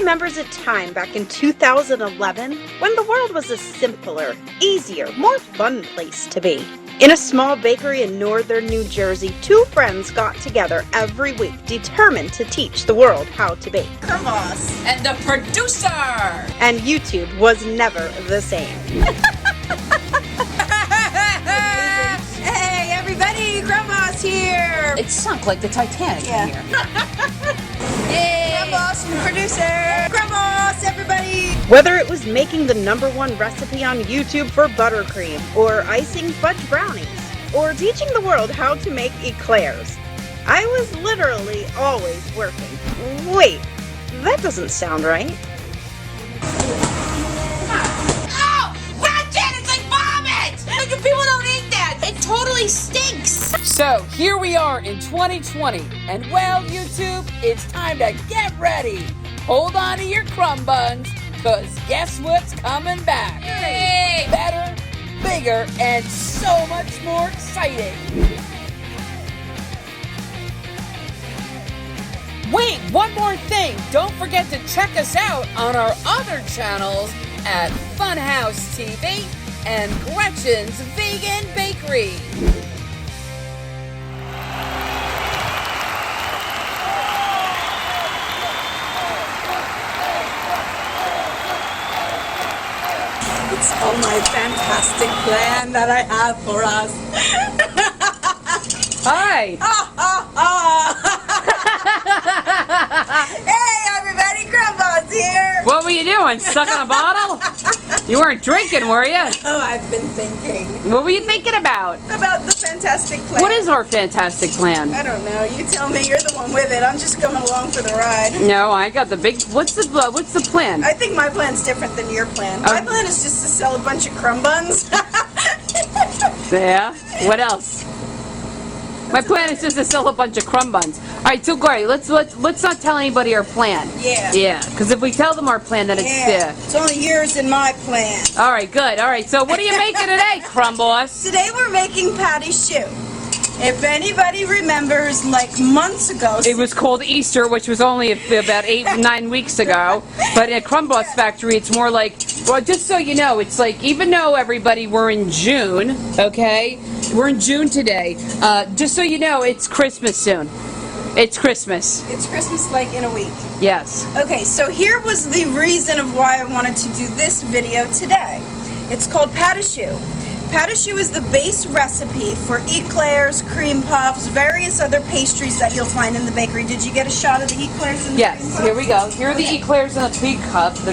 remembers a time back in 2011 when the world was a simpler, easier, more fun place to be. In a small bakery in northern New Jersey, two friends got together every week, determined to teach the world how to bake. Crumb Boss and the producer. And YouTube was never the same. Hey everybody, Crumb Boss here! It sunk like the Titanic in here. Yay! Crumb Boss and the producer! Crumb Boss, everybody! Whether it was making the #1 recipe on YouTube for buttercream, or icing fudge brownies, or teaching the world how to make eclairs, I was literally always working. Wait, that doesn't sound right. Oh! Ratchet! It's like vomit! People don't eat that! It totally stinks! So, here we are in 2020, and well, YouTube, it's time to get ready. Hold on to your crumb buns, because guess what's coming back? Yay! Better, bigger, and so much more exciting. Wait, one more thing. Don't forget to check us out on our other channels at Funhouse TV and Gretchen's Vegan Bakery. It's all my fantastic plan that I have for us. Hi. Hey everybody, Crumb Boss here! What were you doing? Stuck in a bottle? You weren't drinking, were you? Oh, I've been thinking. What were you thinking about? About the fantastic plan. What is our fantastic plan? I don't know. You tell me. You're the one with it. I'm just coming along for the ride. No, I got the big. What's the plan? I think my plan's different than your plan. My plan is just to sell a bunch of crumb buns. Yeah. What else? My plan is just to sell a bunch of crumb buns. All right, so Gloria, let's not tell anybody our plan. Yeah. Yeah, because if we tell them our plan, then It's only yours and my plan. All right, good. All right, so what are you making today, Crumb Boss? Today we're making patty choux. If anybody remembers, like months ago, It was called Easter, which was only about 9 weeks ago. But at Crumb Boss Factory, it's more like, well, just so you know, it's like, even though everybody, we're in June, okay? We're in June today. Just so you know, it's Christmas soon. It's Christmas. It's Christmas like in a week. Yes. Okay, so here was the reason of why I wanted to do this video today. It's called pate choux. Pate choux is the base recipe for eclairs, cream puffs, various other pastries that you'll find in the bakery. Did you get a shot of the eclairs and the cream puffs? Here we go. Here are the eclairs and the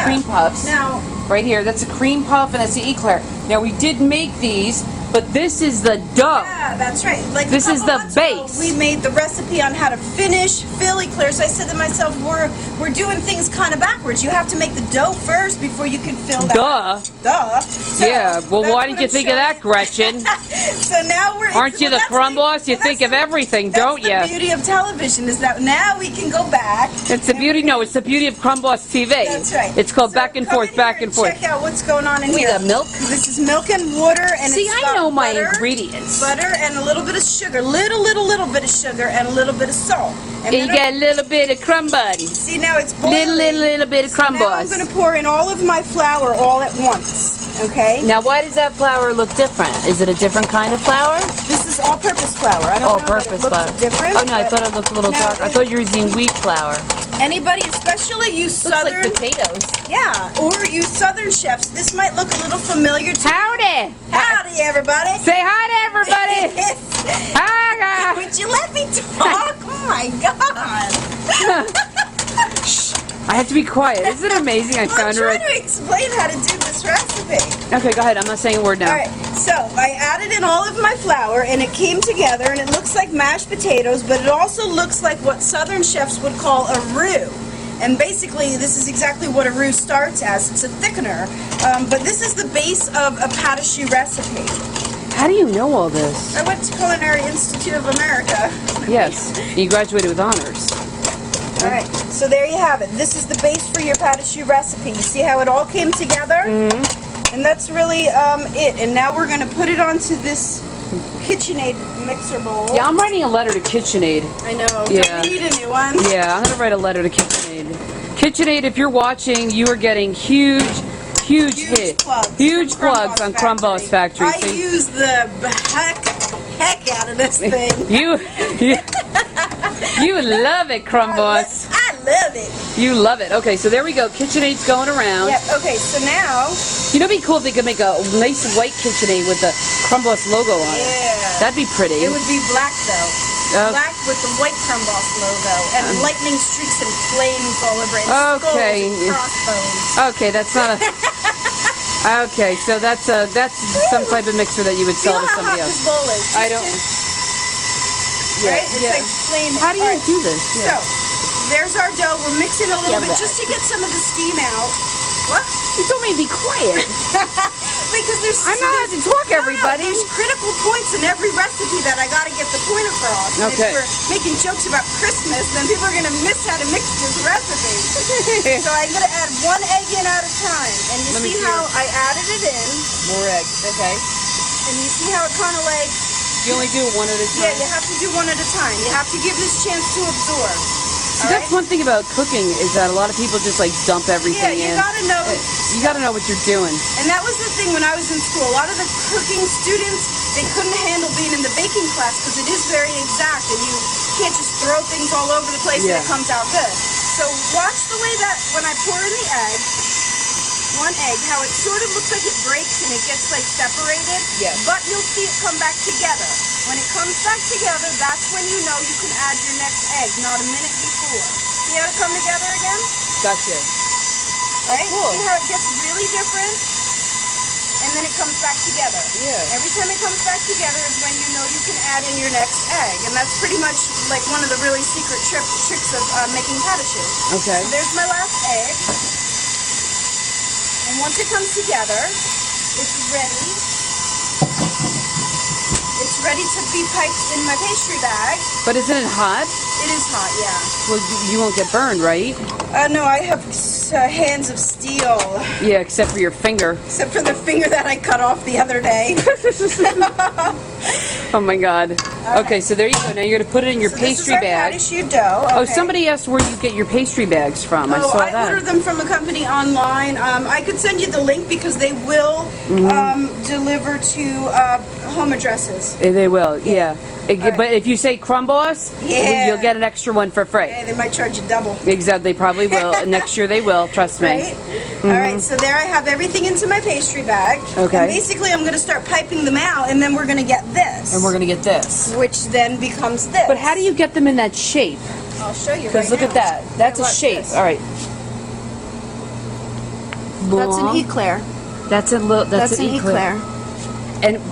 cream puffs. Now, right here, that's a cream puff and that's the eclair. Now we did make these, but this is the dough. yeah, that's right. Like This is the base. We made the recipe on how to fill eclairs. I said to myself, we're doing things kind of backwards. You have to make the dough first before you can fill that. Duh. So Yeah, well, that's why didn't what you I'm think of that, Gretchen? So now we're... Aren't you the crumb boss? You think of everything, don't you? That's the beauty of television, is that now we can go back. It's the beauty, no, it's the beauty of Crumb Boss TV. That's right. It's called So Back and come Forth, in Back here and Forth. Check out what's going on in We here. got milk. This is milk and water, and See, it's I got know my butter, ingredients. Butter and a little bit of sugar, little bit of sugar, and a little bit of salt. And You then got a little bit of crumb buns. see, now it's boiling. Little bit of Crumb Now I'm Boss. going to pour in all of my flour all at once. Okay. Now, why does that flour look different? Is it a different kind of flour? This is all-purpose flour. I don't know All-purpose that it looks flour. different. Oh no, I but thought it looked a little now dark. I thought you were using wheat flour. Anybody, especially you Looks southern, like potatoes. yeah, or you southern chefs, this might look a little familiar to Howdy! Howdy, everybody. Say hi to everybody! Hi, guys! Would you let me talk? Oh my God. I have to be quiet. Isn't it amazing? I I'm found her. trying to explain how to do this recipe. Okay, go ahead. I'm not saying a word now. All right, so I added in all of my flour, and it came together, and it looks like mashed potatoes, but it also looks like what southern chefs would call a roux. And basically, this is exactly what a roux starts as. It's a thickener, but this is the base of a pate choux recipe. How do you know all this? I went to Culinary Institute of America. Yes, you graduated with honors. All right, so there you have it. This is the base for your pate choux recipe. You see how it all came together? Mm-hmm. And that's really it. And now we're going to put it onto this KitchenAid mixer bowl. Yeah, I'm writing a letter to KitchenAid. I know. Yeah. Do you need a new one? Yeah, I'm going to write a letter to KitchenAid. KitchenAid, if you're watching, you are getting huge plugs on Crumb Boss Factory. I use the heck out of this thing. You love it, Crumb Boss. I love it. You love it. Okay, so there we go. KitchenAid's going around. Yep. Okay, so now. You know, it'd be cool if they could make a nice white KitchenAid with the Crumb Boss logo on it. Yeah. That'd be pretty. It would be black though. Black with the white Crumb Boss logo and lightning streaks and flames all over it. And okay. Skulls and crossbones. Okay, that's not a. Okay, so that's some type of mixer that you would sell to somebody else. This bowl is. I don't. Right? It's like flame. How do you do this? Yeah. So, there's our dough. We're mixing a little bit just to get some of the steam out. What? You told me to be quiet. Because there's. I'm not allowed to talk, everybody. There's critical points in every recipe that I got to get the point across. And Okay. if we're making jokes about Christmas, then people are going to miss how to mix this recipe. So I'm going to add one egg in at a time. And you see how I added it in. More eggs, okay. And you see how it kind of like. You only do one at a time? Yeah, you have to do one at a time. You have to give this chance to absorb. See, that's one thing about cooking is that a lot of people just like dump everything in. Yeah, you gotta know. You gotta know what you're doing. And that was the thing when I was in school. A lot of the cooking students, they couldn't handle being in the baking class because it is very exact and you can't just throw things all over the place and it comes out good. So watch the way that when I pour in the egg, one egg, how it sort of looks like it breaks and it gets like separated. Yeah. But you'll see it come back together. When it comes back together, that's when you know you can add your next egg, not a minute before. See how it come together again? Gotcha. Right? Cool. See how it gets really different? And then it comes back together. Yeah. Every time it comes back together is when you know you can add in your next egg. And that's pretty much like one of the really secret tricks of making pate choux. Okay. So there's my last egg. And once it comes together, it's ready. It's ready to be piped in my pastry bag. But isn't it hot? It is hot, yeah. Well, you won't get burned, right? No, I have hands of steel. Yeah, except for your finger. Except for the finger that I cut off the other day. Oh my God. Okay, so there you go. Now you're going to put it in your pastry bag. This is our pate choux dough. Oh, Okay. somebody asked where you get your pastry bags from. I saw that. I ordered them from a company online. I could send you the link because they will deliver to home addresses. They will, yeah. But if you say Crumb Boss, you'll get an extra one for free. Okay, they might charge you double. Exactly, they probably will. Next year they will, trust me. Right? All right, so there I have everything into my pastry bag. Okay. And basically I'm going to start piping them out and then we're going to get this. And we're going to get this. Which then becomes this. But how do you get them in that shape? I'll show you Because right look now. at that. That's a Watch shape. this. All right. That's an eclair. That's an eclair.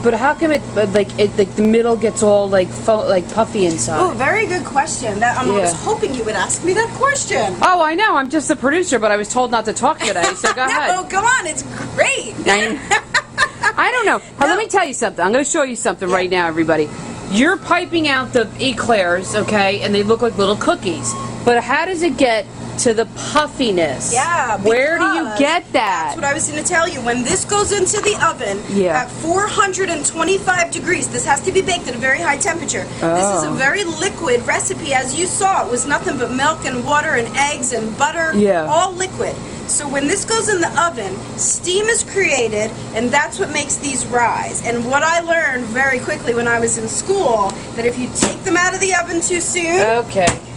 But how come it like the middle gets all like puffy inside? Oh, very good question. That I was hoping you would ask me that question. Oh, I know. I'm just the producer, but I was told not to talk today. So go ahead. No, come on. It's great. I don't know. Let me tell you something. I'm going to show you something right now, everybody. You're piping out the eclairs, okay, and they look like little cookies. But how does it get to the puffiness? Yeah. Where do you get that? That's what I was going to tell you. When this goes into the oven at 425 degrees, this has to be baked at a very high temperature. This is a very liquid recipe. As you saw, it was nothing but milk and water and eggs and butter, all liquid. So when this goes in the oven, steam is created, and that's what makes these rise. And what I learned very quickly when I was in school, that if you take them out of the oven too soon,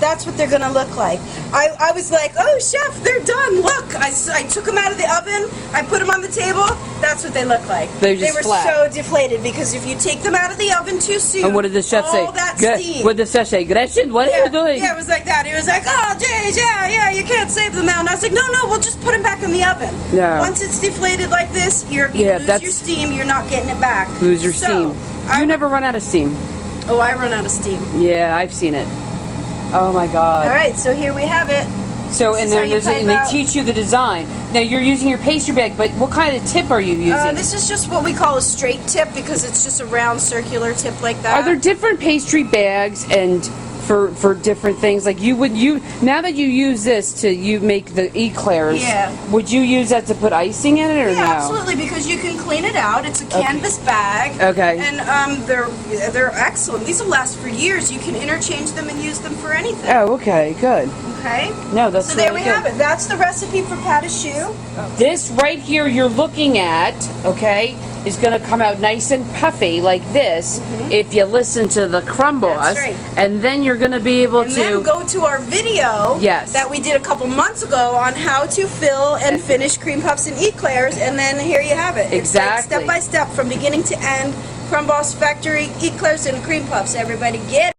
that's what they're going to look like. I was like, oh, chef, they're done. Look, I took them out of the oven, I put them on the table, that's what they look like. They're just they were flat. so deflated, because if you take them out of the oven too soon, and what did the chef say? That steam. What did the chef say? Gretchen, what are you doing? Yeah, it was like that. He was like, oh, Jay, yeah, you can't save them now. And I was like, no, we'll just put them back in the oven. Yeah. Once it's deflated like this, you lose your steam, you're not getting it back. Lose your steam. You never run out of steam. Oh, I run out of steam. Yeah, I've seen it. Oh my God. All right, so here we have it. So and they teach you the design. Now you're using your pastry bag, but what kind of tip are you using? This is just what we call a straight tip because it's just a round circular tip like that. Are there different pastry bags and for different things. Like now that you use this you make the eclairs. Yeah. Would you use that to put icing in it or no? Yeah, absolutely, because you can clean it out. It's a canvas bag. Okay. And they're excellent. These will last for years. You can interchange them and use them for anything. Oh, okay, good. Okay. No, that's so there really we good. have it. That's the recipe for pate choux. This right here you're looking at, okay, is going to come out nice and puffy like this if you listen to the Crumb Boss. That's right. And then you're going to be able And to then go to our video that we did a couple months ago on how to fill and finish cream puffs and eclairs, and then here you have it. Exactly. It's like step by step from beginning to end. Crumb Boss Factory eclairs and cream puffs. Everybody get it.